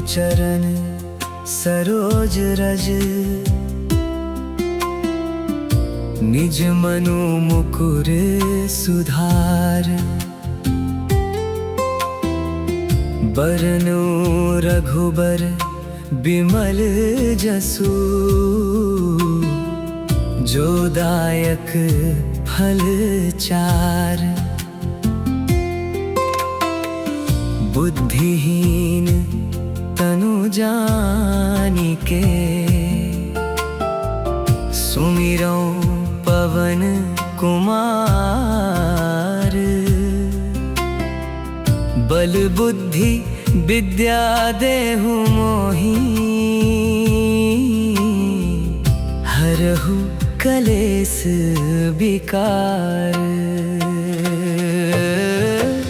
चरण सरोज रज। निज मनु मुकुर सुधार, बरनु रघुबर बिमल जसु। जो दायक फल चार, बुद्धिहीन तनु जानिके। सुमिरौ पवन कुमार, बल बुद्धि विद्या देहु मोहि। हरहु कलेस विकार,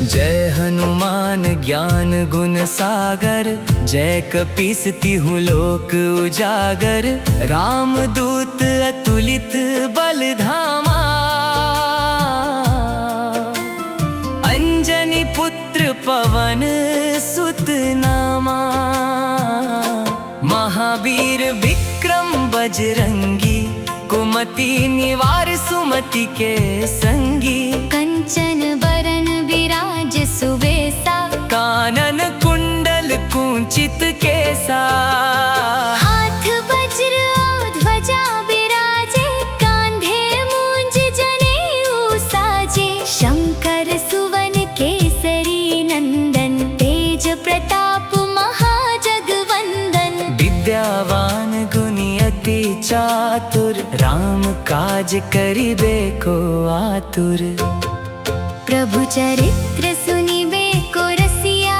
जय हनुमान ज्ञान गुण सागर। जय कपीस तिहुँ लोक उजागर। राम दूत अतुलित बल धामा, अंजनी पुत्र पवन सुत नामा। महावीर विक्रम बजरंगी, कुमति निवार सुमति के संगी। कंचन बरन विराज सुबेसा, कानन कुंडल कुंचित केसा। हाथ वज्र और ध्वजा विराजे, कांधे मूंज जनेऊ साजे। शंकर सुवन केसरी नंदन, तेज प्रताप महाजगवंदन। विद्यावान गुणी अति चातुर, राम काज करिबे को आतुर। प्रभु चरित्र सुनिबे को रसिया,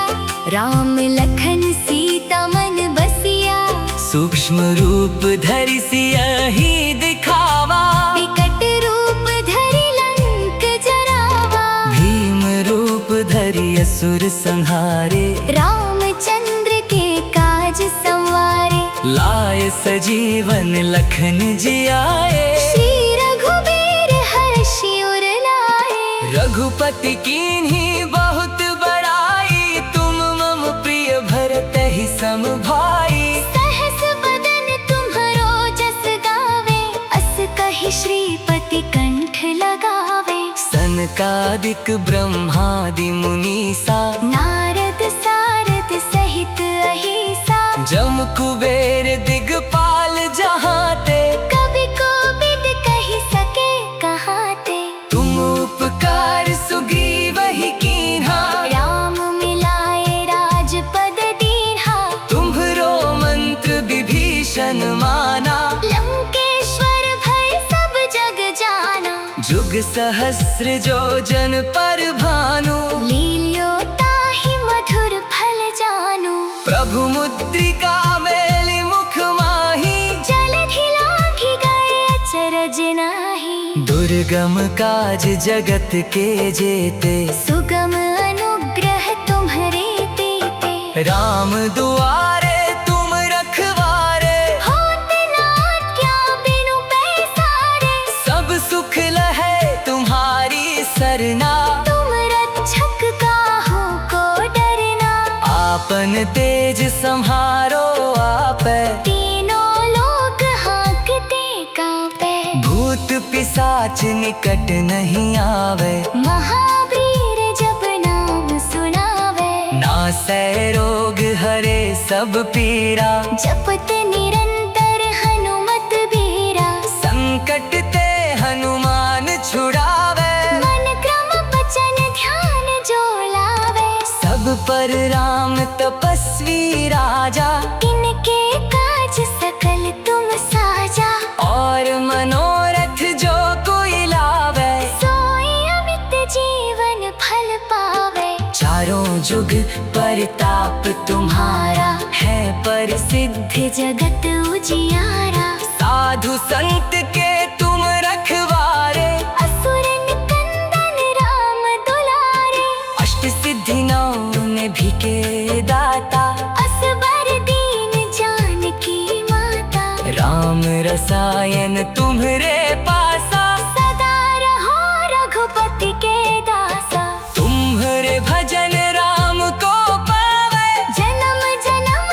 राम लखन सीता मन बसिया। सूक्ष्म रूप धरि सियहि दिखावा, विकट रूप धरि लंक जरावा। भीम रूप धरि असुर संहारे। रामचंद्र के काज संवारे, लाए सजीवन लखन जियाए। श्री रघुबीर हर्षि उर लाए। रघुपति कीन्ही बहुत बड़ाई, तुम मम प्रिय भरतहि सम भाई। सहस बदन तुम्हरो जस गावे, अस कहि श्रीपति कंठ लगावे। सनकादिक ब्रह्मादि मुनीसा, नारद सारद सहित अहिसा। जम कुबेर दिगपाल जहाते। कवि कोविद कहि सके कहाते। तुम उपकार सुग्रीवहि कीन्हा, राम मिलाए राजपद दीन्हा। तुम्हरो मंत्र विभीषण माना। लंकेश्वर भय सब जग जाना, जुग सहस्र जो जन पर भानु। लील्योताहि मधुर फल जानु। प्रभु मुद्रिका मेलि मुख माहि, जलधि लांघि गए अचरज नाहि। दुर्गम काज जगत के जेते। सुगम अनुग्रह तुम्हरे तेते। राम दुआरे तुम रखवारे, होत न आज्ञा बिनु पैसारे। सब सुख लहै तुम्हारी सरना। तुम रक्षक काहू को डरना। आपन तेज सम्हारो आपै, तीनों लोक हांकते कांपे। भूत पिशाच निकट नहीं आवे। महावीर जब नाम सुनावे, नासै रोग हरे सब पीरा। जपत निरंतर हनुमत बीरा। संकट ते हनुमान छुड़ावे, मन क्रम बचन ध्यान जो लावे। सब पर राम तपस्वी राजा। इनके काज सकल तुम साजा। और मनोरथ जो कोई लावे, सोई अमित जीवन फल पावे। चारों जुग परताप तुम्हारा, है प्रसिद्ध जगत उजियारा। साधु संत के तुम रखवारे। असुर निकंदन राम दुलारे। अष्ट सिद्धि नौ निधि के दाता। असबर दीन जानकी माता। राम रसायन तुम्हरे पासा। सदा रहो रघुपति के दासा। तुम्हरे भजन राम को पावे। जन्म जन्म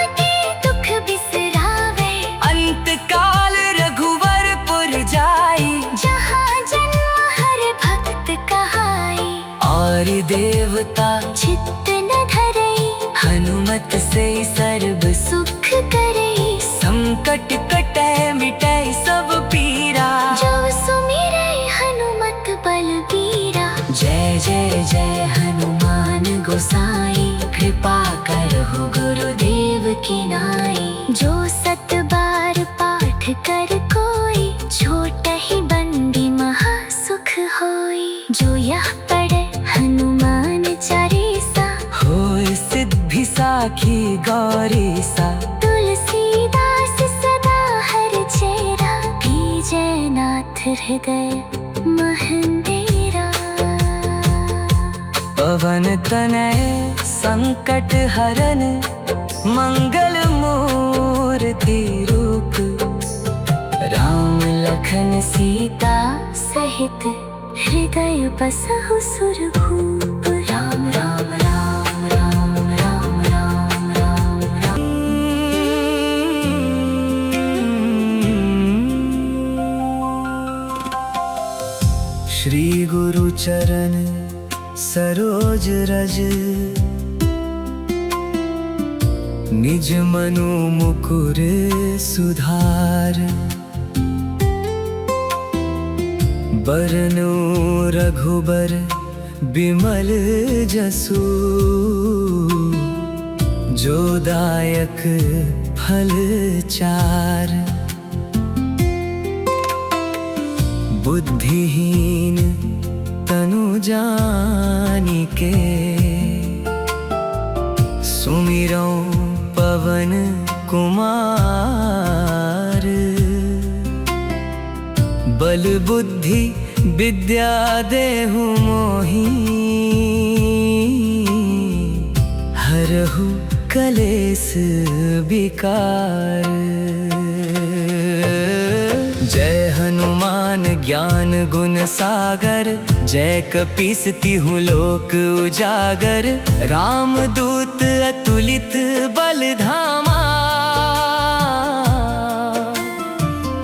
गौरी देवता चित्त न धरई, हनुमत से सर्व सुख करई। संकट कटै मिटै सब पीरा, जो सुमिरै हनुमत बलबीरा। जय जय जय हनुमान गोसाई, कृपा करहु गुरुदेव की नाई। जो सत बार पाठ कर कोई, छोटहि बंदी महा सुख होई। जो यह पढ़े हनुमान चालीसा, होय सिद्धि साखी गौरी सा। तुलसीदास सदा हर चेरा, कीजय नाथ हृदय महंदेरा। पवन तनय संकट हरन, मंगल मूर्ति रूप। राम लखन सीता सहित, हृदय बसहु सुरभूप। राम राम राम राम राम राम राम राम। श्री गुरु चरण सरोज रज, निज मनु मुकुर सुधार। बरनु रघुबर बिमल जसु, जो दायक फल चार। बुद्धिहीन तनु जानिके, सुमिरौ पवन कुमार। बल बुद्धि विद्या देहु मोहि, हरहु कलेस विकार। जय हनुमान ज्ञान गुण सागर, जय कपीस तिहु लोक उजागर। राम दूत अतुलित बल धामा,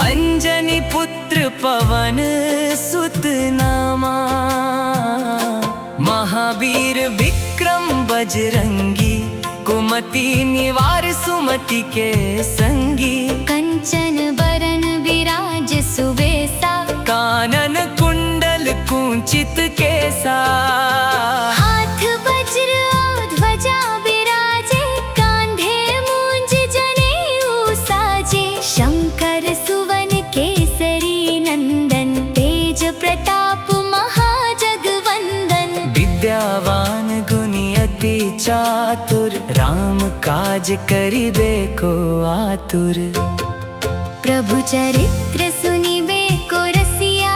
अंजनी पुत्र पवन सुत नामा। महावीर विक्रम बजरंगी, कुमति निवार सुमति के संगी। कंचन बरन विराज सुबेसा, कानन कुंडल कुंचित केसा। हाथ वज्र और ध्वजा विराजे, कांधे मूंज जनेऊ साजे। शंकर सुवन केसरी नंदन, तेज प्रताप महाजगवंदन। विद्यावान गुणी अति चातुर, राम काज करिबे को आतुर। प्रभु चरित्र सुनिबे को रसिया,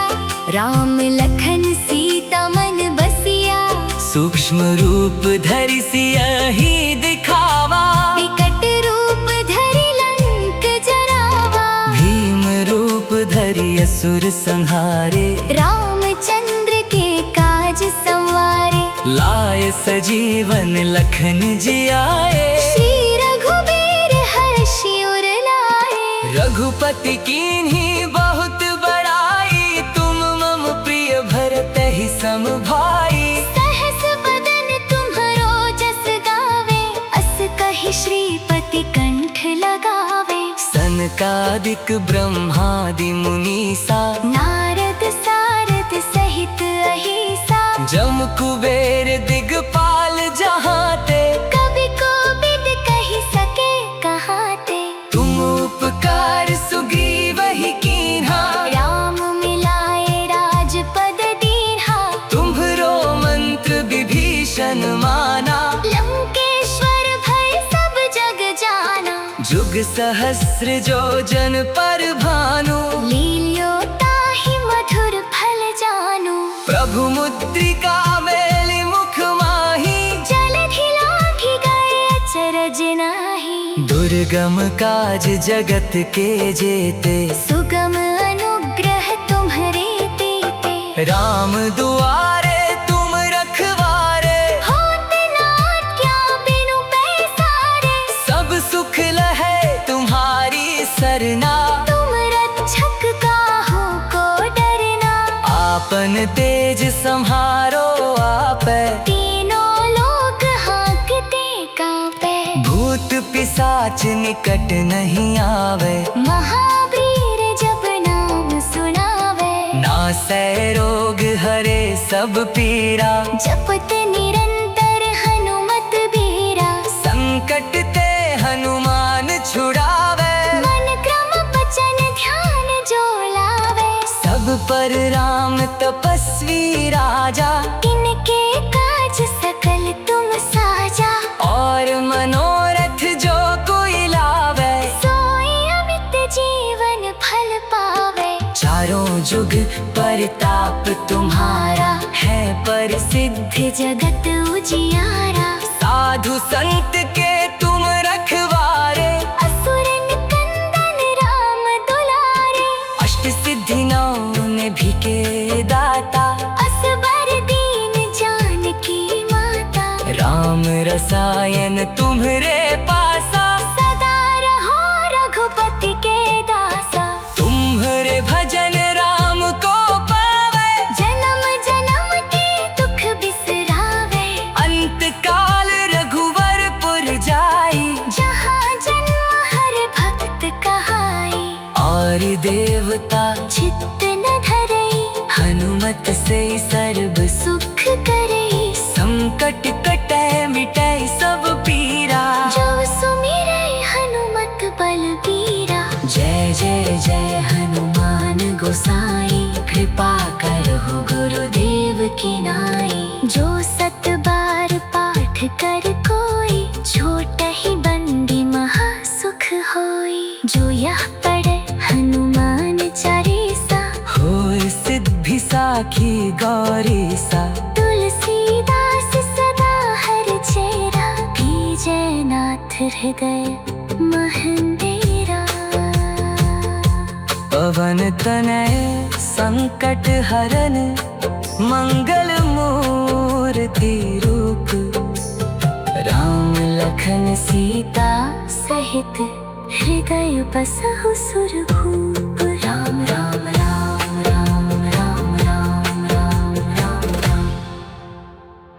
राम लखन सीता मन बसिया। सूक्ष्म रूप धरि सियहि दिखावा, विकट रूप धरि लंक जरावा। भीम रूप धरि असुर संहारे, रामचंद्र के काज संवारे। लाए सजीवन लखन जियाए, श्री रघुबीर हर्षि उर लाए। रघुपति कीन्ही बहुत बड़ाई, तुम मम प्रिय भरतहि सम भाई। सहस बदन तुम्हरो जस गावे, अस कहि श्रीपति कंठ लगावे। सनकादिक ब्रह्मादि मुनीसा, नारद सारद सहित अहिसा। जम कुबेर दिगपाल जहाते, कवि कोविद कहि सके कहाते। तुम उपकार सुग्रीवहि कीन्हा, राम मिलाए राजपद दीन्हा। तुम्हरो मंत्र विभीषण माना, लंकेश्वर भय सब जग जाना। जुग सहस्र जो जन पर भानु, लील्यो ताहि मधुर फल जानू। प्रभु मुद्रिका मेलि मुख माहि, जलधि लांघि गए अचरज नाही। दुर्गम काज जगत के जेते, सुगम अनुग्रह तुम्हरे तेते। राम दुआरे तुम रखवारे, होत न आज्ञा बिनु पैसारे। सब सुख लहै तुम्हारी सरना। तुम रक्षक काहू को डरना। आपन तेज सम्हारो आप तापे, तीनों लोग हाँकते कांपे। भूत पिशाच निकट नहीं आवे, महावीर जब नाम सुनावे। नासै रोग हरे सब पीरा, जपत निरंतर हनुमत बीरा। संकट ते हनुमान छुड़ावे, मन क्रम बचन ध्यान जो लावे। सब पर राम तपस्वी राजा, इनके काज सकल तुम साजा। और मनोरथ जो कोई लावे, सोई अमित जीवन फल पावे। चारों जुग परताप तुम्हारा, है प्रसिद्ध जगत उजियारा। साधु संत के तुम रखवारे, असुर निकंदन राम दुलारे। अष्ट सिद्धि नौ निधि के दाता, असबर दीन जानकी माता। राम रसायन तुम्हरे पासा, सदा रहो रघुपति के दासा। तुम्हारे भजन राम को पावे, जन्म जन्म के दुख बिसरावे। अंत काल रघुवरपुर जाई, जहाँ जन्म हर भक्त कहाई। और देवता चित्त न धरई, हनुमत से सर्व सुख करई। संकट कटे मिटे सब पीरा, जो सुमिरै हनुमत बलबीरा। जय जय जय हनुमान गोसाई, कृपा करहु गुरुदेव की नाई। जो सत बार पाठ कर कोई, छोटहि बंदी महा सुख होई। जो यह पढ़े हनुमान चालीसा, होय सिद्धि साखी गौरी सा। तुलसीदास सदा हर चेरा, कीजै नाथ हृदय महंदेरा। पवन तनय संकट हरन, मंगल मूर्ति रूप। राम लखन सीता सहित हृदय बसहु सुरभूप।